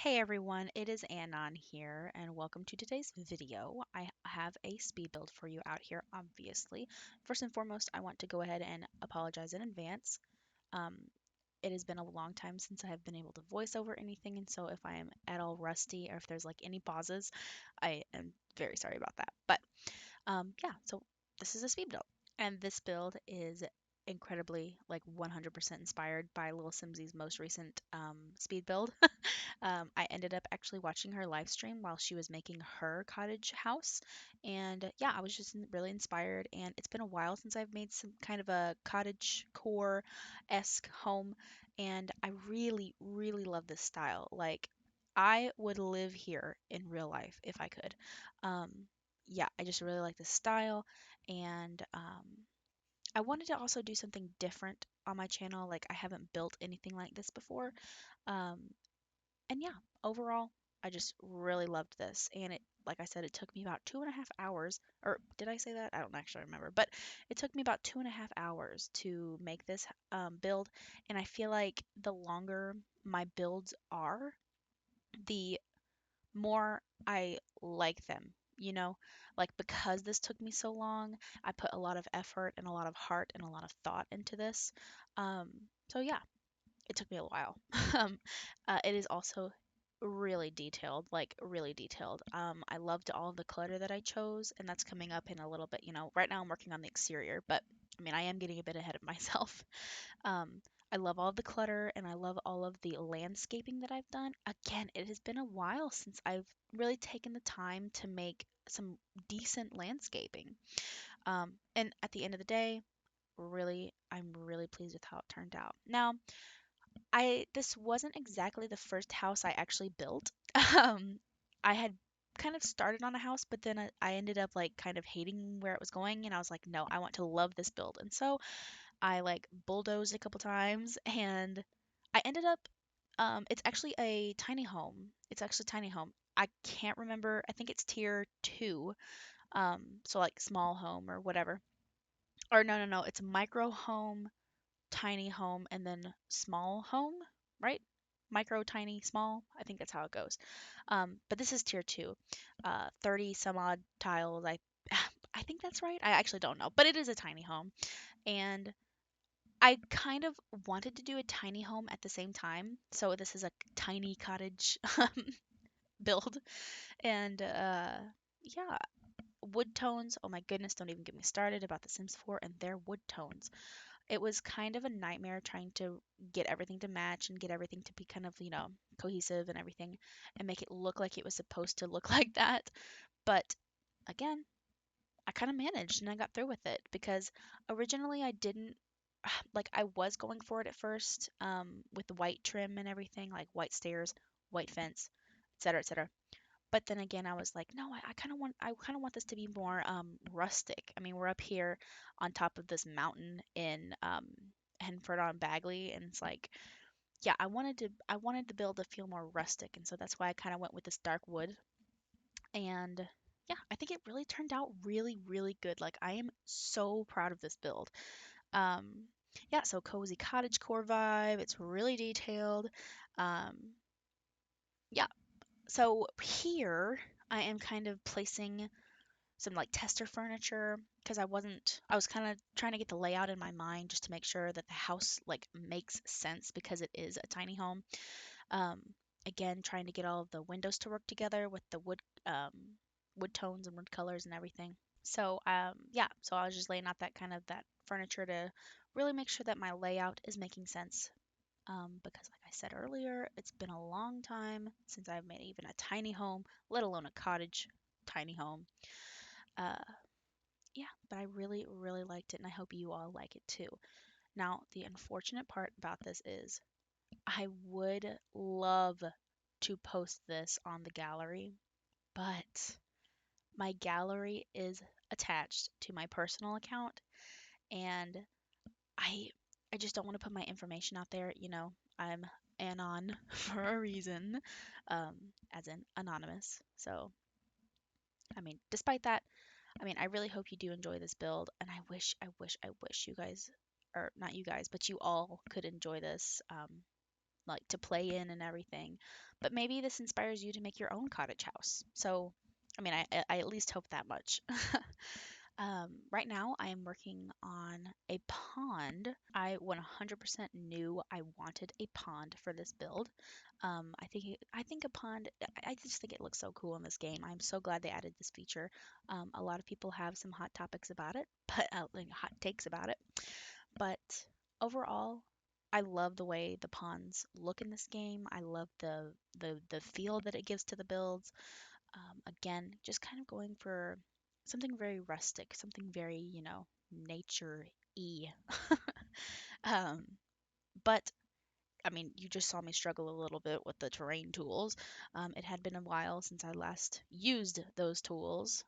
Hey everyone, it is Anon here, and welcome to today's video. I have a speed build for you out here, obviously. First and foremost, I want to go ahead and apologize in advance. Um, it has been a long time since I have been able to voice over anything, and so if I am at all rusty or if there's like any pauses, I am very sorry about that. But so this is a speed build, and this build is incredibly like 100% inspired by lilsimsie's most recent speed build. I ended up actually watching her live stream while she was making her cottage house. And yeah, I was just really inspired. And it's been a while since I've made some kind of a cottage core-esque home. And I really, really love this style. Like, I would live here in real life if I could. Um, yeah, I just really like the style. And I wanted to also do something different on my channel. Like, I haven't built anything like this before. Um, and yeah, overall, I just really loved this. And it, like I said, it took me about 2.5 hours. Or did I say that? I don't actually remember. But it took me about 2.5 hours to make this build. And I feel like the longer my builds are, the more I like them. You know, like because this took me so long, I put a lot of effort and a lot of heart and a lot of thought into this. Um, so yeah, it took me a while. um, it is also really detailed, like really detailed. I loved all of the clutter that I chose, and that's coming up in a little bit. Right now I'm working on the exterior, but I mean, I am getting a bit ahead of myself. Um, I love all of the clutter and I love all of the landscaping that I've done. Again, it has been a while since I've really taken the time to make some decent landscaping. And at the end of the day, I'm really pleased with how it turned out. Now, I this wasn't exactly the first house I actually built. Um, I had kind of started on a house, but then I ended up like kind of hating where it was going, and I was like, no, I want to love this build. And so I like bulldozed a couple times, and I ended up. It's actually a tiny home. It's actually a tiny home. I can't remember. I think it's tier two. So like small home or whatever. Or no, no, no. It's micro home, tiny home, and then small home, right? Micro, tiny, small. I think that's how it goes. But this is tier two, 30 some odd tiles. I think that's right. I actually don't know, but it is a tiny home, and I kind of wanted to do a tiny home at the same time. So this is a tiny cottage build, and yeah, wood tones. Oh my goodness, don't even get me started about The Sims 4 and their wood tones. It was kind of a nightmare trying to get everything to match and get everything to be kind of, cohesive and everything and make it look like it was supposed to look like that. But again, I kind of managed and I got through with it because originally I didn't like I was going for it at first with the white trim and everything, like white stairs, white fence, etc., etc. But then again, I was like, no, I kind of want this to be more rustic. I mean, we're up here on top of this mountain in Henford on Bagley, and it's like, yeah, I wanted the build to feel more rustic, and so that's why I kind of went with this dark wood. And yeah, I think it really turned out really, really good. Like I am so proud of this build. Um, yeah, so cozy cottage core vibe. It's really detailed. Um, yeah, so here I am kind of placing some like tester furniture because I was kind of trying to get the layout in my mind just to make sure that the house like makes sense because it is a tiny home. Um, Again, trying to get all of the windows to work together with the wood tones and wood colors and everything. So yeah, so I was just laying out that furniture to really make sure that my layout is making sense. Because like I said earlier, it's been a long time since I've made even a tiny home, let alone a cottage tiny home. Uh, yeah, but I really, really liked it, and I hope you all like it too. Now, the unfortunate part about this is I would love to post this on the gallery, but my gallery is attached to my personal account, and I I just don't want to put my information out there. I'm anon for a reason, um, as in anonymous. So, I mean, despite that, I mean, I really hope you do enjoy this build, and I wish you guys, or not you guys, but you all could enjoy this. like to play in and everything. But maybe this inspires you to make your own cottage house. So, I mean, I at least hope that much. Right now, I am working on a pond. I 100% knew I wanted a pond for this build. I think a pond. I just think it looks so cool in this game. I'm so glad they added this feature. A lot of people have some hot topics about it, but like hot takes about it. But overall, I love the way the ponds look in this game. I love the feel that it gives to the builds. Again, just kind of going for something very rustic, something very, nature-y. Um, but I mean, you just saw me struggle a little bit with the terrain tools. It had been a while since I last used those tools.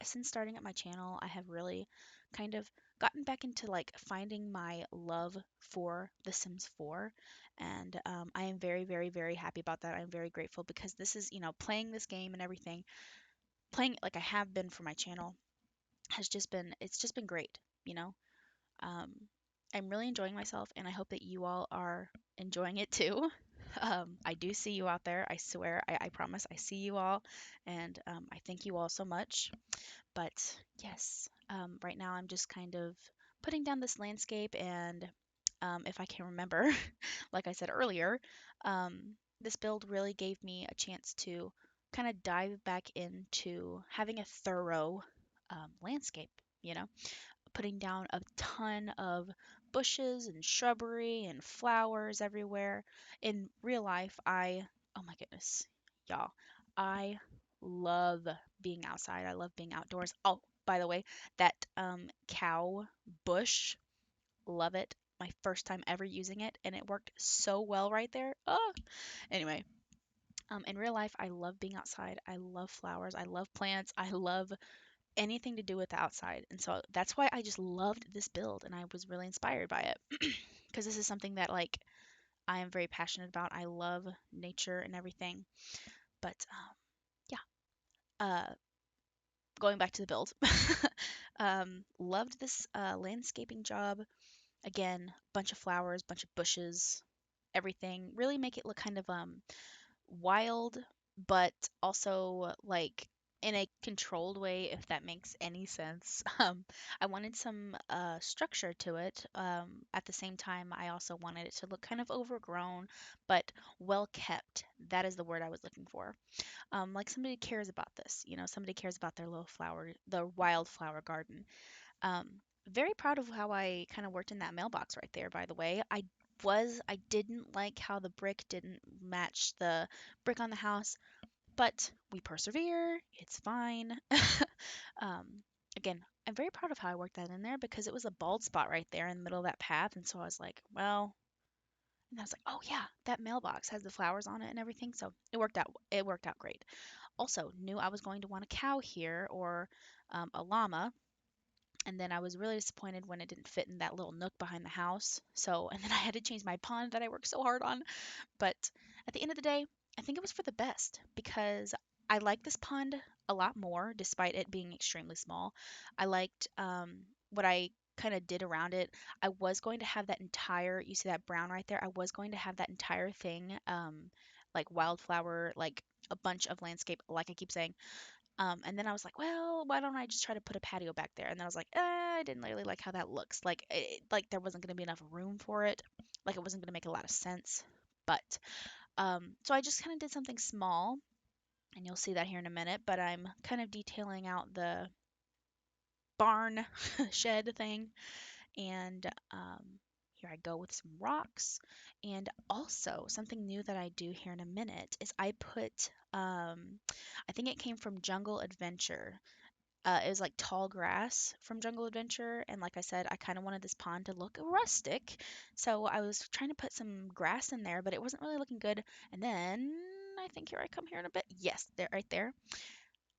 Since starting at my channel, I have really kind of gotten back into like finding my love for The Sims 4. And I am very, very, very happy about that. I'm very grateful because this is, playing this game and everything, playing it like I have been for my channel it's just been great, you know? Um, I'm really enjoying myself and I hope that you all are enjoying it too. I do see you out there. I swear, I promise I see you all. And I thank you all so much. But yes, right now I'm just kind of putting down this landscape, and if I can remember, like I said earlier, this build really gave me a chance to kind of dive back into having a thorough landscape, you know, putting down a ton of bushes and shrubbery and flowers everywhere. In real life, oh my goodness, y'all, I love being outside. I love being outdoors. Oh, by the way, that cow bush, love it. My first time ever using it, and it worked so well right there. Oh, anyway, in real life, I love being outside. I love flowers. I love plants. I love anything to do with the outside. And so that's why I just loved this build and I was really inspired by it because this is something that like I am very passionate about. I love nature and everything. But yeah, going back to the build. Loved this landscaping job. Again, bunch of flowers, bunch of bushes, everything. Really make it look kind of wild, but also like in a controlled way, if that makes any sense. I wanted some structure to it. At the same time, I also wanted it to look kind of overgrown, but well kept. That is the word I was looking for. Like somebody cares about this, somebody cares about their little flower, the wildflower garden. Um, Very proud of how I kind of worked in that mailbox right there, by the way. I didn't like how the brick didn't match the brick on the house, but we persevere. It's fine. um, Again, I'm very proud of how I worked that in there because it was a bald spot right there in the middle of that path. And so I was like, well, and I was like, oh yeah, that mailbox has the flowers on it and everything. So it worked out. It worked out great. Also, knew I was going to want a cow here or a llama, and then I was really disappointed when it didn't fit in that little nook behind the house. So, and then I had to change my pond that I worked so hard on. But at the end of the day, I think it was for the best because I like this pond a lot more despite it being extremely small. I liked what I kind of did around it. I was going to have that entire, you see that brown right there? I was going to have that entire thing, like wildflower, like a bunch of landscape, like I keep saying, and then I was like, well, why don't I just try to put a patio back there? And then I was like, I didn't really like how that looks. Like there wasn't going to be enough room for it. Like it wasn't going to make a lot of sense. But so I just kind of did something small, and you'll see that here in a minute. But I'm kind of detailing out the barn shed thing, and here I go with some rocks. And also something new that I do here in a minute is I put I think it came from Jungle Adventure. It was like tall grass from Jungle Adventure, and like I said, I kind of wanted this pond to look rustic, so I was trying to put some grass in there, but it wasn't really looking good. And then I think here I come here in a bit. Yes, there, right there.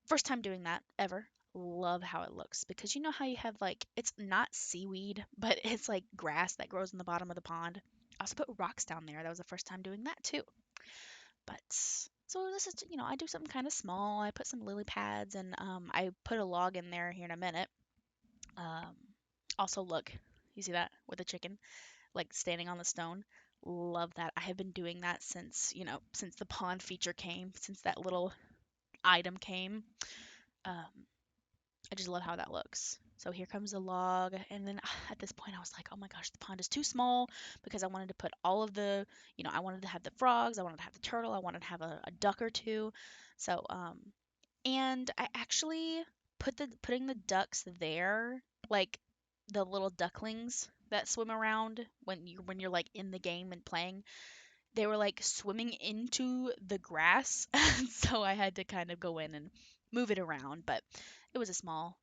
First time doing that ever. Love how it looks because you know how you have like it's not seaweed, but it's like grass that grows in the bottom of the pond. I also put rocks down there. That was the first time doing that too. But so this is, I do something kind of small. I put some lily pads and I put a log in there here in a minute. Um, Also, look, you see that with the chicken, like standing on the stone. Love that. I have been doing that since, since the pond feature came, since that little item came. Um, I just love how that looks. So here comes the log, and then at this point I was like, oh my gosh, the pond is too small because I wanted to put all of the, I wanted to have the frogs, I wanted to have the turtle, I wanted to have a duck or two. So, and I actually putting the ducks there, like the little ducklings that swim around when you're like in the game and playing, they were like swimming into the grass, so I had to kind of go in and move it around, but it was a small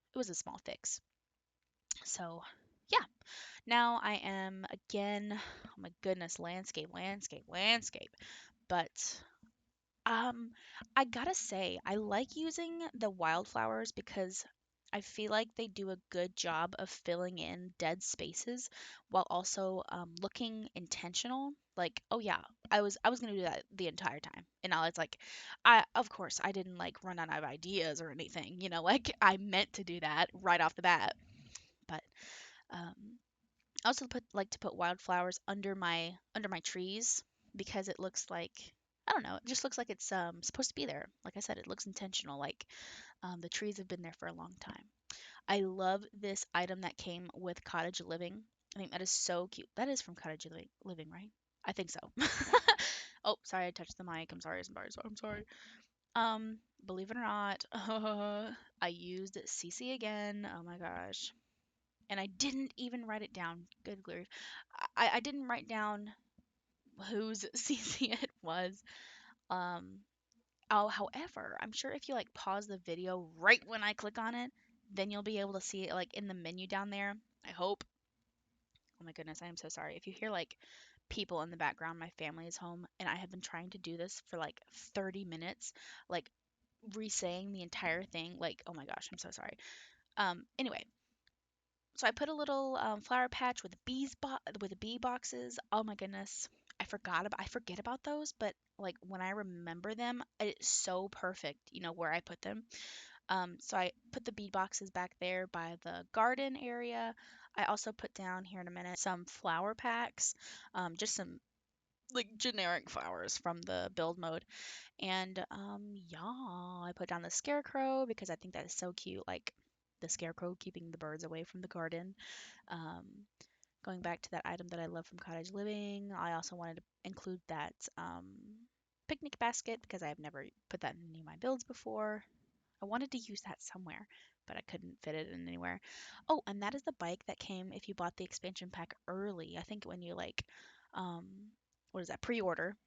fix. So, yeah. Now I am again, oh my goodness, landscape, landscape, landscape. But um, I gotta say, I like using the wildflowers because I feel like they do a good job of filling in dead spaces while also looking intentional. Like, oh yeah, I was gonna do that the entire time, and now it's like, I of course I didn't like run out of ideas or anything, like I meant to do that right off the bat. But um, I also like to put wildflowers under my trees because it looks like, I don't know, it just looks like it's supposed to be there. Like I said, it looks intentional, like the trees have been there for a long time. I love this item that came with Cottage Living. I think that is so cute. That is from Cottage Living, right? I think so. Oh, sorry, I touched the mic. I'm sorry. I'm sorry. I'm sorry. Believe it or not, I used CC again. Oh my gosh. And I didn't even write it down. Good grief. I didn't write down whose CC it was. Um, oh, however, I'm sure if you like pause the video right when I click on it, then you'll be able to see it like in the menu down there. I hope. Oh my goodness, I am so sorry. If you hear like people in the background, my family is home, and I have been trying to do this for like 30 minutes, like re-saying the entire thing. Like, oh my gosh, I'm so sorry. Anyway, so I put a little flower patch with with the bee boxes. Oh my goodness, I forget about those, but like when I remember them, it's so perfect. Where I put them. So I put the bee boxes back there by the garden area. I also put down here in a minute some flower packs, just some like generic flowers from the build mode. And yeah, I put down the scarecrow because I think that is so cute. Like the scarecrow keeping the birds away from the garden. Um, Going back to that item that I love from Cottage Living, I also wanted to include that picnic basket because I have never put that in any of my builds before. I wanted to use that somewhere, but I couldn't fit it in anywhere. Oh, and that is the bike that came if you bought the expansion pack early. I think when you like, um, what is that, pre-order.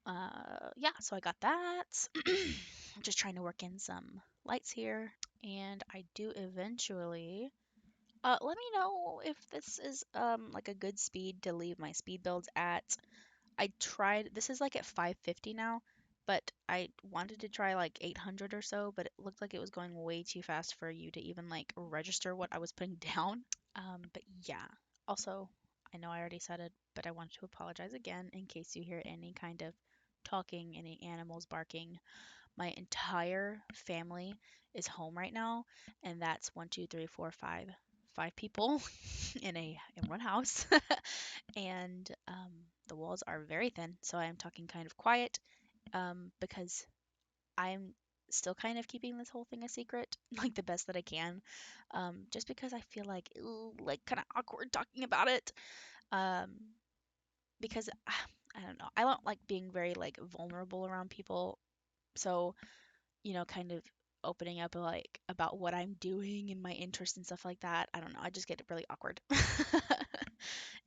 Yeah, so I got that. I'm just trying to work in some lights here, and I do eventually. Let me know if this is like a good speed to leave my speed builds at. I tried, this is like at 550 now, but I wanted to try like 800 or so, but it looked like it was going way too fast for you to even like register what I was putting down. But yeah, also, I know I already said it, but I wanted to apologize again in case you hear any kind of talking, any animals barking. My entire family is home right now, and that's one, two, three, four, five people in one house. And the walls are very thin, so I am talking kind of quiet because I'm still kind of keeping this whole thing a secret, like the best that I can, just because I feel like like kind of awkward talking about it, um, because I don't know, I don't like being very like vulnerable around people, so kind of opening up like about what I'm doing and my interests and stuff like that. I don't know. I just get really awkward.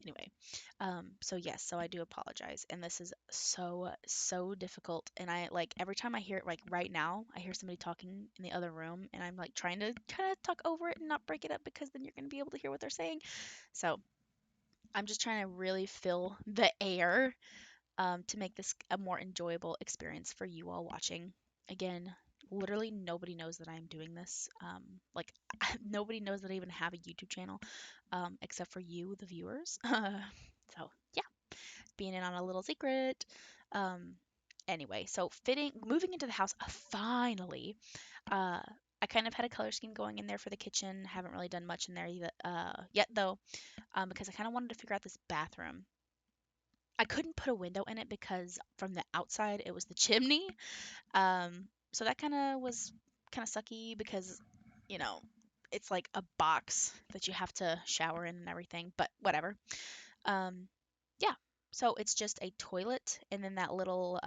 Anyway, so yes, so I do apologize, and this is so difficult. And I like every time I hear it, like right now, I hear somebody talking in the other room, and I'm like trying to kind of talk over it and not break it up because then you're gonna be able to hear what they're saying. So I'm just trying to really fill the air to make this a more enjoyable experience for you all watching. Again, literally nobody knows that I'm doing this. Like nobody knows that I even have a YouTube channel, except for you, the viewers. So yeah, being in on a little secret. Um, anyway, so moving into the house, finally. Uh, I kind of had a color scheme going in there for the kitchen. Haven't really done much in there yet though, because I kind of wanted to figure out this bathroom. I couldn't put a window in it because from the outside it was the chimney. So that kind of was kind of sucky because, you know, it's like a box that you have to shower in and everything, but whatever. Um, yeah. So it's just a toilet and then that little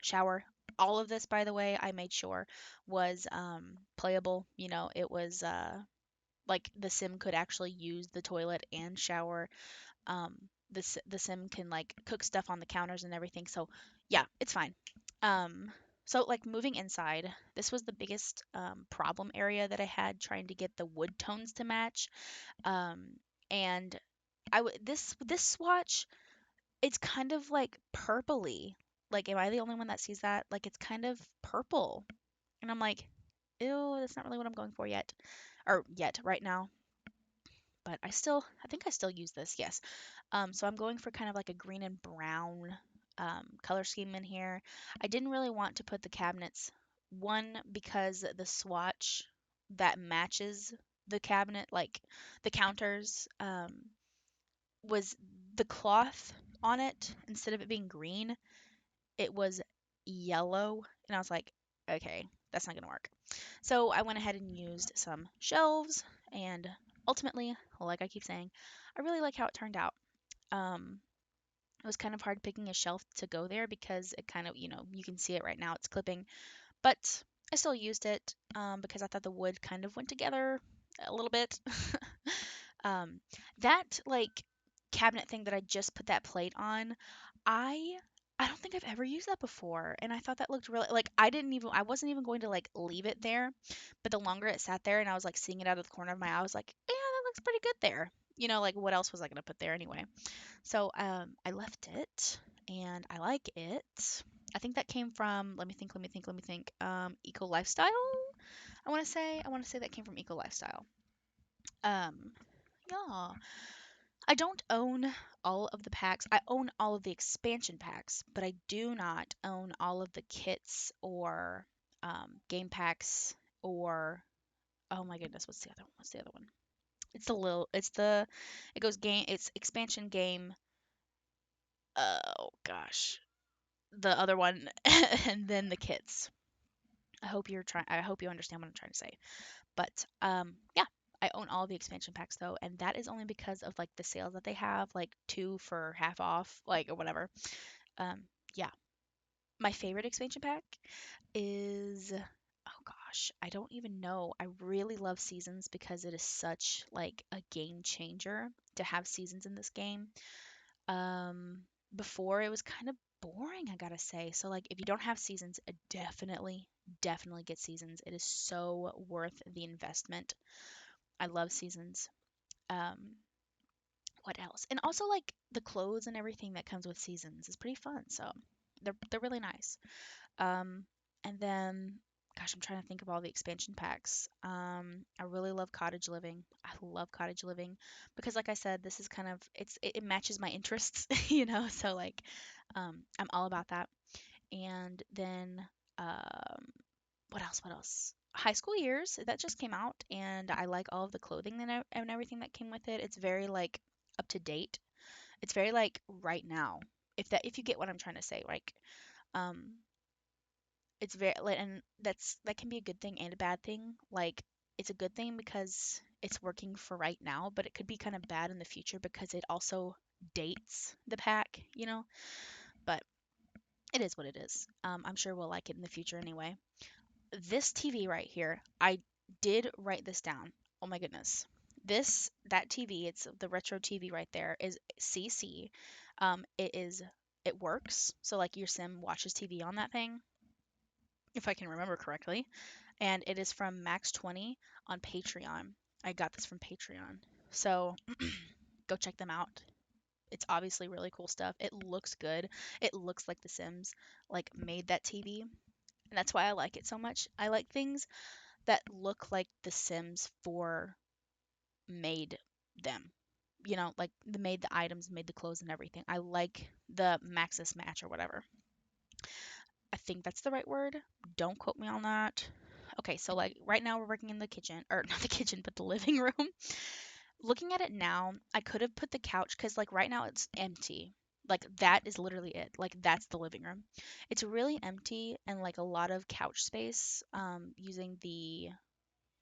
shower. All of this, by the way, I made sure was playable. You know, it was like the sim could actually use the toilet and shower. um the sim can like cook stuff on the counters and everything, so yeah, it's fine. um so like moving inside, this was the biggest problem area that I had trying to get the wood tones to match. um and this swatch, it's kind of like purpley. Like, am I the only one that sees that? Like, it's kind of purple, and I'm like, ew, that's not really what I'm going for yet, or yet right now. But I think I still use this, yes. So I'm going for kind of like a green and brown color scheme in here. I didn't really want to put the cabinets, one, because the swatch that matches the cabinet, like the counters, was the cloth on it, instead of it being green, it was yellow. And I was like, okay, that's not going to work. So I went ahead and used some shelves, and ultimately, like I keep saying, I really like how it turned out. Um, it was kind of hard picking a shelf to go there because it kind of, you can see it right now, it's clipping, but I still used it because I thought the wood kind of went together a little bit. um, that like cabinet thing that I just put that plate on, I I don't think I've ever used that before, and I thought that looked really, like, I wasn't even going to like leave it there, but the longer it sat there and I was like seeing it out of the corner of my eye, I was like, yeah, that looks pretty good there. Like, what else was I gonna put there anyway? So I left it, and I like it. I think that came from, let me think. Eco Lifestyle. I want to say that came from Eco Lifestyle. Um, yeah. I don't own all of the packs. I own all of the expansion packs, but I do not own all of the kits or game packs or, oh my goodness, what's the other one? What's the other one? It goes game. It's expansion game. Oh gosh, the other one, and then the kits. I hope you understand what I'm trying to say. But yeah, I own all the expansion packs though, and that is only because of like the sales that they have, like two for half off, like, or whatever. Um, yeah, my favorite expansion pack is, oh gosh, I don't even know. I really love seasons because it is such like a game changer to have seasons in this game. Um, Before it was kind of boring, I gotta say. So like, if you don't have seasons, definitely get seasons. It is so worth the investment. I love seasons. Um, what else? And also like the clothes and everything that comes with seasons is pretty fun. So they're really nice. Um, and then, gosh, I'm trying to think of all the expansion packs. I really love Cottage Living. I love Cottage Living because, like I said, this is kind of it matches my interests, So like, I'm all about that. And then, what else? What else? High School Years that just came out, and I like all of the clothing and everything that came with it. It's very like up to date. It's very like right now. If you get what I'm trying to say, like, um it's very like, and that can be a good thing and a bad thing. Like, it's a good thing because it's working for right now, but it could be kind of bad in the future because it also dates the pack. But it is what it is. I'm sure we'll like it in the future anyway. This TV right here, I did write this down. Oh my goodness. That TV, it's the retro TV right there, is CC. It works. So like your sim watches TV on that thing, if I can remember correctly. And it is from Max 20 on Patreon. I got this from Patreon. So go check them out. It's obviously really cool stuff. It looks good. It looks like The Sims like made that TV. And that's why I like it so much. I like things that look like The Sims 4 made them. Like made the items, made the clothes and everything. I like the Maxis match or whatever. I think that's the right word. Don't quote me on that. Okay, so like right now we're working in the kitchen, or not the kitchen, but the living room. Looking at it now, I could have put the couch because like right now it's empty. Like that is literally it. Like that's the living room. It's really empty and like a lot of couch space using the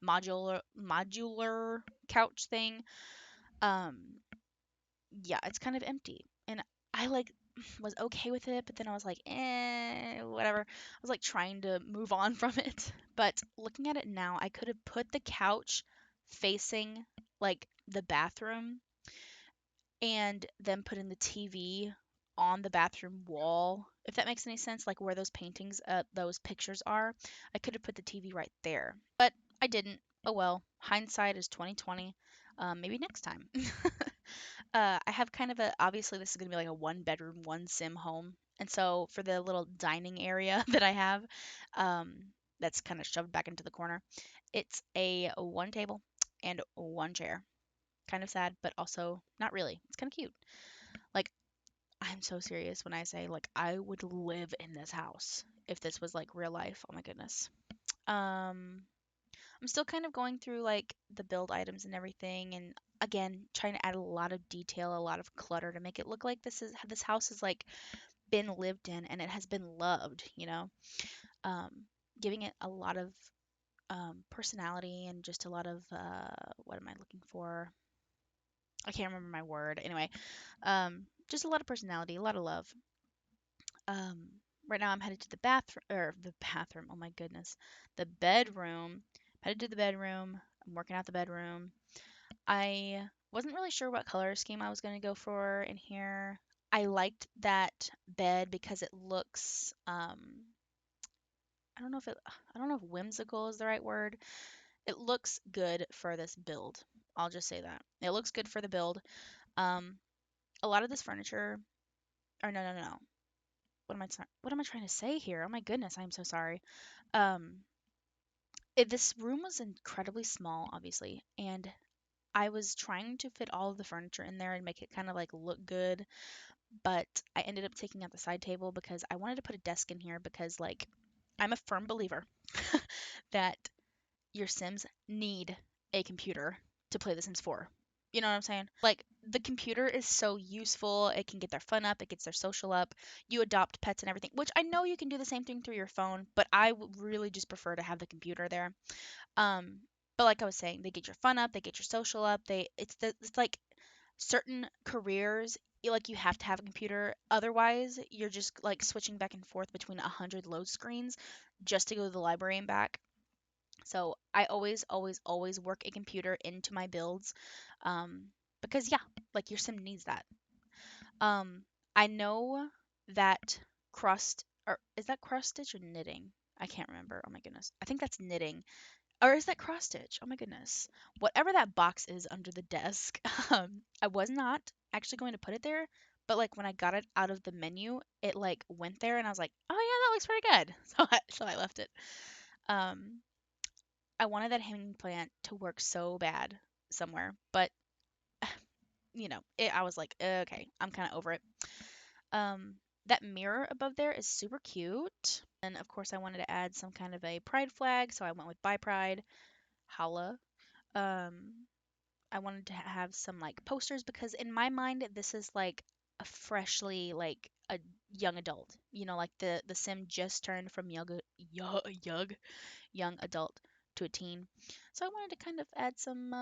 modular couch thing. Um yeah, it's kind of empty. And I like was okay with it, but then I was like, whatever. I was like trying to move on from it. But looking at it now, I could have put the couch facing like the bathroom and then putting the TV on the bathroom wall, if that makes any sense, like where those paintings, those pictures are. I could have put the TV right there, but I didn't. Oh well, hindsight is 2020. Maybe next time. I have kind of a, obviously this is gonna be like a one bedroom, one sim home, and so for the little dining area that I have, um, that's kind of shoved back into the corner, it's a one table and one chair. Kind of sad, but also not really. It's kind of cute. Like, I'm so serious when I say, like, I would live in this house if this was like real life. Oh my goodness. Um, I'm still kind of going through like the build items and everything, and again, trying to add a lot of detail, a lot of clutter to make it look like this house has like been lived in and it has been loved, you know? Um, giving it a lot of personality and just a lot of what am I looking for? I can't remember my word. Anyway, just a lot of personality, a lot of love. Um, right now I'm headed to the bathroom, or the bathroom. Oh my goodness, the bedroom. Headed to the bedroom. I'm working out the bedroom. I wasn't really sure what color scheme I was going to go for in here. I liked that bed because it looks I don't know if I don't know if whimsical is the right word. It looks good for this build. I'll just say that. It looks good for the build. Um a lot of this furniture, or no, no, no, no. What am I trying to say here? Oh my goodness, I'm so sorry. Um this room was incredibly small, obviously, and I was trying to fit all of the furniture in there and make it kind of like look good, but I ended up taking out the side table because I wanted to put a desk in here because like I'm a firm believer that your Sims need a computer to play The Sims 4. You know what I'm saying? Like the computer is so useful. It can get their fun up, it gets their social up. You adopt pets and everything, which I know you can do the same thing through your phone, but I would really just prefer to have the computer there. Um, but like I was saying, they get your fun up, they get your social up. It's like certain careers like you have to have a computer, otherwise you're just like switching back and forth between 100 load screens just to go to the library and back. So I always work a computer into my builds, um, because yeah, like your sim needs that. um, I know that crust, or is that cross stitch or knitting? I can't remember. Oh my goodness, I think that's knitting. Or is that cross stitch? Oh my goodness. Whatever that box is under the desk, I was not actually going to put it there, but like when I got it out of the menu, it like went there and I was like, oh yeah, that looks pretty good. So I left it. Um, I wanted that hanging plant to work so bad somewhere, but I was like, okay, I'm kind of over it. Um, that mirror above there is super cute. And of course, I wanted to add some kind of a pride flag, so I went with Buy Pride. Holla. Um, I wanted to have some like posters because in my mind this is like a freshly like a young adult. Like the sim just turned from young adult to a teen. So I wanted to kind of add some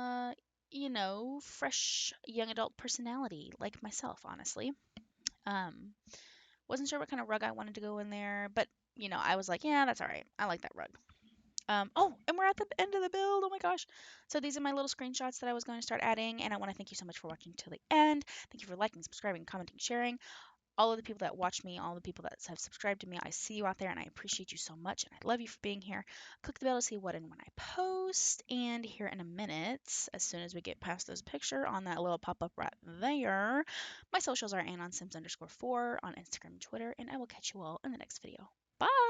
fresh young adult personality like myself, honestly. Um wasn't sure what kind of rug I wanted to go in there, but I was like, yeah, that's all right. I like that rug. Oh, and we're at the end of the build. Oh my gosh. So these are my little screenshots that I was going to start adding, and I want to thank you so much for watching till the end. Thank you for liking, subscribing, commenting, sharing. All of the people that watch me, all the people that have subscribed to me, I see you out there, and I appreciate you so much, and I love you for being here. Click the bell to see what and when I post, and here in a minute, as soon as we get past this picture on that little pop-up right there, my socials are anonsims_4 on Instagram and Twitter, and I will catch you all in the next video. Bye!